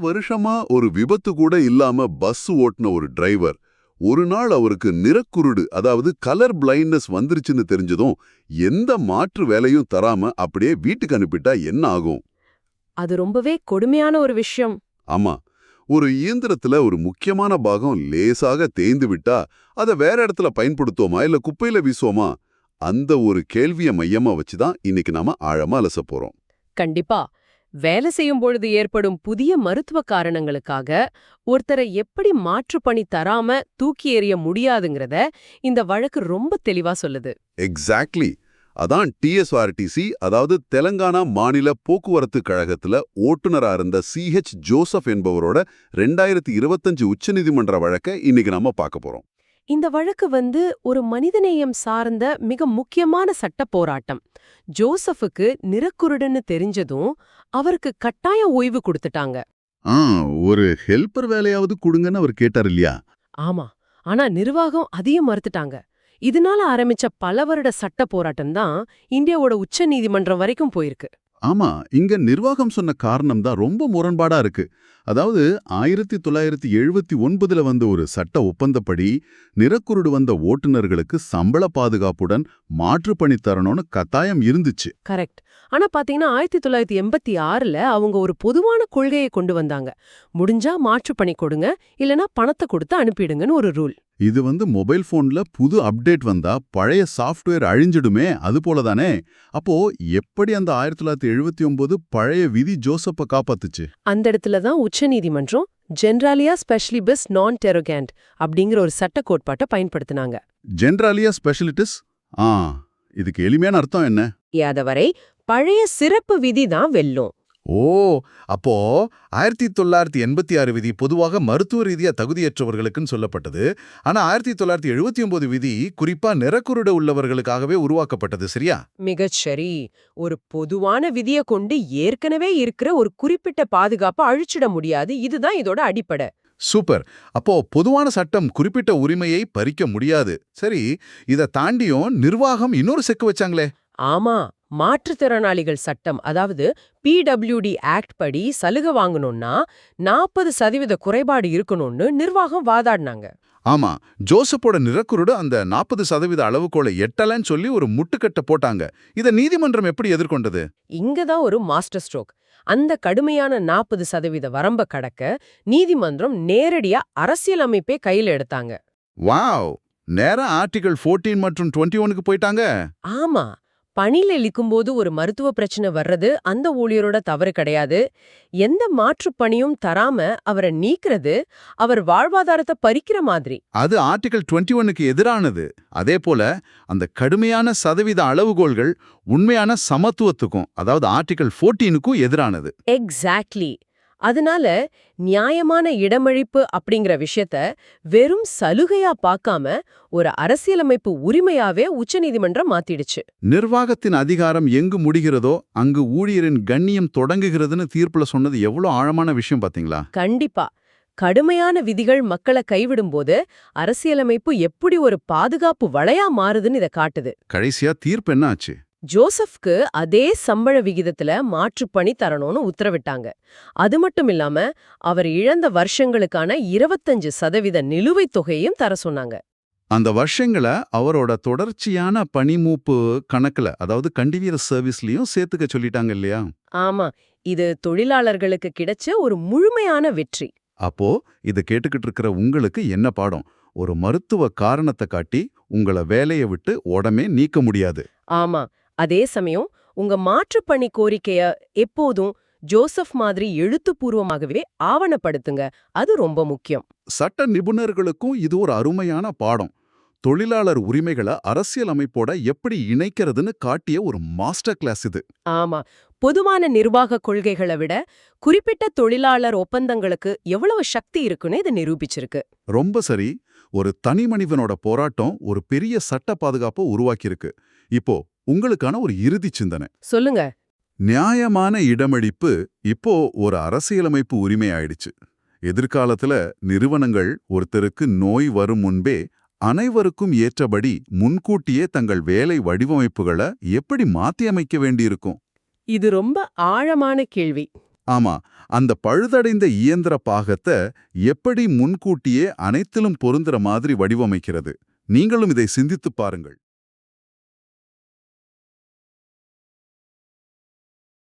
வருஷமா ஒரு விபத்து கூட இல்லாம பஸ் ஓட்டுன ஒரு டிரைவர் ஒரு நாள் அவருக்கு நிறக்குருடு அதாவது கலர் பிளைண்ட்னஸ் வந்துருச்சுன்னு தெரிஞ்சதும் எந்த மாற்று வேலையும் தராம அப்படியே வீட்டுக்கு அனுப்பிட்டா என்ன ஆகும்? அது ரொம்பவே கொடுமையான ஒரு விஷயம். ஆமா, ஒரு இயந்திரத்துல ஒரு முக்கியமான பாகம் லேசாக தேய்ந்து விட்டா அதை வேற இடத்துல பயன்படுத்துவோமா இல்ல குப்பையில வீசுவோமா? அந்த ஒரு கேள்வியை மையமா வச்சுதான் இன்னைக்கு நாம ஆழமா அலச போறோம். கண்டிப்பா. வேலை செய்யும் பொழுது ஏற்படும் புதிய மருத்துவ காரணங்களுக்காக ஒருத்தரை எப்படி மாற்று பணி தராம தூக்கி எறிய முடியாதுங்கிறத இந்த வழக்கு ரொம்ப தெளிவா சொல்லுது. எக்ஸாக்ட்லி. அதான் டிஎஸ்ஆர்டிசி, அதாவது தெலங்கானா மாநில போக்குவரத்து கழகத்துல ஓட்டுநரா இருந்த CH ஜோசப் என்பவரோட 2025 உச்சநீதிமன்ற வழக்கை இன்னைக்கு நாம பார்க்க போறோம். இந்த வழக்கு ஒரு மனிதநேயம் சார்ந்த மிக முக்கியமான சட்ட போராட்டம். ஜோசஃபுக்கு நிறக்குருடுன்னு தெரிஞ்சதும் அவருக்கு கட்டாய ஓய்வு கொடுத்துட்டாங்க. ஆ, ஒரு ஹெல்ப்பர் வேலையாவது கொடுங்கன்னு அவர் கேட்டார் இல்லையா? ஆமா. ஆனா நிர்வாகம் அதையும் மறுத்துட்டாங்க. இதனால ஆரம்பிச்ச பல வருட சட்ட போராட்டம் தான் இந்தியாவோட உச்ச நீதிமன்றம் வரைக்கும் போயிருக்கு. ஆமா, இங்க நிர்வாகம் சொன்ன காரணம் தான் ரொம்ப முரண்பாடா இருக்கு. அதாவது 1979ல வந்த ஒரு சட்ட ஒப்பந்தப்படி நிறக்குருடு வந்த ஓட்டுநர்களுக்கு சம்பள பாதுகாப்புடன் மாற்றுப்பணி தரணும்னு கட்டாயம் இருந்துச்சு. கரெக்ட். ஆனா பாத்தீங்கன்னா 1986ல அவங்க ஒரு பொதுவான கொள்கையை கொண்டு வந்தாங்க. முடிஞ்சா மாற்றுப்பணி கொடுங்க, இல்லனா பணத்தை கொடுத்து அனுப்பிடுங்கன்னு ஒரு ரூல். இது மொபைல் போன்ல புது அப்டேட் வந்தா பழைய சாஃப்ட்வேர் அழிஞ்சிடுமே, அது போலதானே? அப்போ எப்படி அந்த 1979 பழைய விதி ஜோசப்ப காப்பாத்துச்சு? அந்த இடத்துல தான் உச்சநீதிமன்றம் ஜென்ராலியா ஸ்பெஷலிபிஸ் நான் டெரோகேண்ட் அப்படிங்கிற ஒரு சட்ட கோட்பாட்டை பயன்படுத்தினாங்க. ஜென்ராலியா ஸ்பெஷலிட்டிஸ்? ஆ, இதுக்கு எளிமையான அர்த்தம் என்ன? யாதவரை பழைய சிறப்பு விதி தான் வெல்லும். ஓ, அப்போ 1986 விதி பொதுவாக மருத்துவ ரீதியா தகுதியற்றவர்களுக்குன்னு சொல்லப்பட்டது. ஆனா 1979 விதி குறிப்பா நிறக்குருடு உள்ளவர்களுக்காகவே உருவாக்கப்பட்டது, சரியா? மிகச்சரி. ஒரு பொதுவான விதியை கொண்டு ஏற்கனவே இருக்கிற ஒரு குறிப்பிட்ட பாதுகாப்பை அழிச்சிட முடியாது. இதுதான் இதோட அடிப்படை. சூப்பர். அப்போ பொதுவான சட்டம் குறிப்பிட்ட உரிமையை பறிக்க முடியாது. சரி, இதை தாண்டியும் நிர்வாகம் இன்னொரு செக்கு வச்சாங்களே. ஆமா, மாற்றுத்திறனாளிகள் சட்டம், அதாவது PWD ஆக்ட் படி சலுகை வாங்கணும்னா 40% குறைபாடு இருக்கணும்னு நிர்வாகம் வாதாடினாங்க. ஆமா, ஜோசப்போட நிறக்குருடு அந்த 40% அளவுகோலை எட்டலன்னு சொல்லி ஒரு முட்டுக்கட்டை போட்டாங்க. இதை நீதிமன்றம் எப்படி எதிர்கொண்டது? இங்கதான் ஒரு மாஸ்டர் ஸ்ட்ரோக். அந்த கடுமையான 40% வரம்ப கடக்க நீதிமன்றம் நேரடியா அரசியலமைப்பே கையில எடுத்தாங்க. வாவ், நேரா ஆர்டிகல் 14 மற்றும் 21க்கு போயிட்டாங்க. ஆமா, பணியில இழிக்கும்போது ஒரு மருத்துவ பிரச்சனை வர்றது அந்த ஊழியரோட தவறு கிடையாது. எந்த மாற்றுப் பணியும் தராம அவரை நீக்கிறது அவர் வாழ்வாதாரத்தை பறிக்கிற மாதிரி. அது ஆர்டிகல் 21க்கு எதிரானது. அதே போல அந்த கடுமையான சதவீத அளவுகோல்கள் உண்மையான சமத்துவத்துக்கும், அதாவது ஆர்டிகல் 14க்கும் எதிரானது. எக்ஸாக்ட்லி. அதனால நியாயமான இடமளிப்பு அப்படிங்கிற விஷயத்த வெறும் சலுகையா பார்க்காம ஒரு அரசியலமைப்பு உரிமையாவே உச்சநீதிமன்றம் மாத்திடுச்சு. நிர்வாகத்தின் அதிகாரம் எங்கு முடிகிறதோ அங்கு ஊழியரின் கண்ணியம் தொடங்குகிறதுன்னு தீர்ப்புல சொன்னது எவ்வளவு ஆழமான விஷயம் பாத்தீங்களா? கண்டிப்பா. கடுமையான விதிகள் மக்களை கைவிடும்போது அரசியலமைப்பு எப்படி ஒரு பாதுகாப்பு வளையா மாறுதுன்னு இதை காட்டுது. கடைசியா தீர்ப்பு என்ன ஆச்சு? ஜோசப்க்கு அதே சம்பள விகிதத்துல மாற்றுப்பணி தரணும்னு உத்தரவிட்டாங்க. அது மட்டும் இல்லாம அவர் இழந்த வருஷங்களுக்கான 25% நிலுவைத் தொகையும் தர சொன்னாங்க. அந்த வருஷங்களை அவரோட தொடர்ச்சியான பணிமூப்பு கணக்குல, அதாவது கண்டினியூஸ் சர்வீஸ்லயும் சேர்த்துக்க சொல்லிட்டாங்க இல்லையா? ஆமா, இது தொழிலாளர்களுக்கு கிடைச்ச ஒரு முழுமையான வெற்றி. அப்போ இதை கேட்டுக்கிட்டு இருக்கிற உங்களுக்கு என்ன பாடம்? ஒரு மருத்துவ காரணத்தை காட்டி உங்களை வேலையை விட்டு உடனே நீக்க முடியாது. ஆமா, அதே சமயம் உங்க மாற்றுப்பணி கோரிக்கைய எப்போதும் ஜோசப் மாதிரி எழுத்துப்பூர்வமாகவே ஆவணப்படுத்துங்க. அது ரொம்ப முக்கியம். சட்ட நிபுணர்களுக்கும் இது ஒரு அருமையான பாடம். தொழிலாளர் உரிமைகளை அரசியலமைப்போட எப்படி இணைக்கிறதுன்னு காட்டிய ஒரு மாஸ்டர் கிளாஸ் இது. ஆமா, பொதுவான நிர்வாக கொள்கைகளை விட குறிப்பிட்ட தொழிலாளர் ஒப்பந்தங்களுக்கு எவ்வளவு சக்தி இருக்குன்னு இது நிரூபிச்சிருக்கு. ரொம்ப சரி. ஒரு தனி மனிதனோட போராட்டம் ஒரு பெரிய சட்ட பாதுகாப்பை உருவாக்கியிருக்கு. இப்போ உங்களுக்கான ஒரு இறுதி சிந்தனை சொல்லுங்க. நியாயமான இடமளிப்பு இப்போ ஒரு அரசியலமைப்பு உரிமை ஆயிடுச்சு. எதிர்காலத்துல நிறுவனங்கள் ஒருத்தருக்கு நோய் வரும் முன்பே அனைவருக்கும் ஏற்றபடி முன்கூட்டியே தங்கள் வேலை வடிவமைப்புகளை எப்படி மாத்தி அமைக்க வேண்டியிருக்கும்? இது ரொம்ப ஆழமான கேள்வி. ஆமா, அந்த பழுதடைந்த இயந்திர பாகத்தை எப்படி முன்கூட்டியே அனைத்திலும் பொருந்துற மாதிரி வடிவமைக்கிறது? நீங்களும் இதை சிந்தித்துப் பாருங்கள்.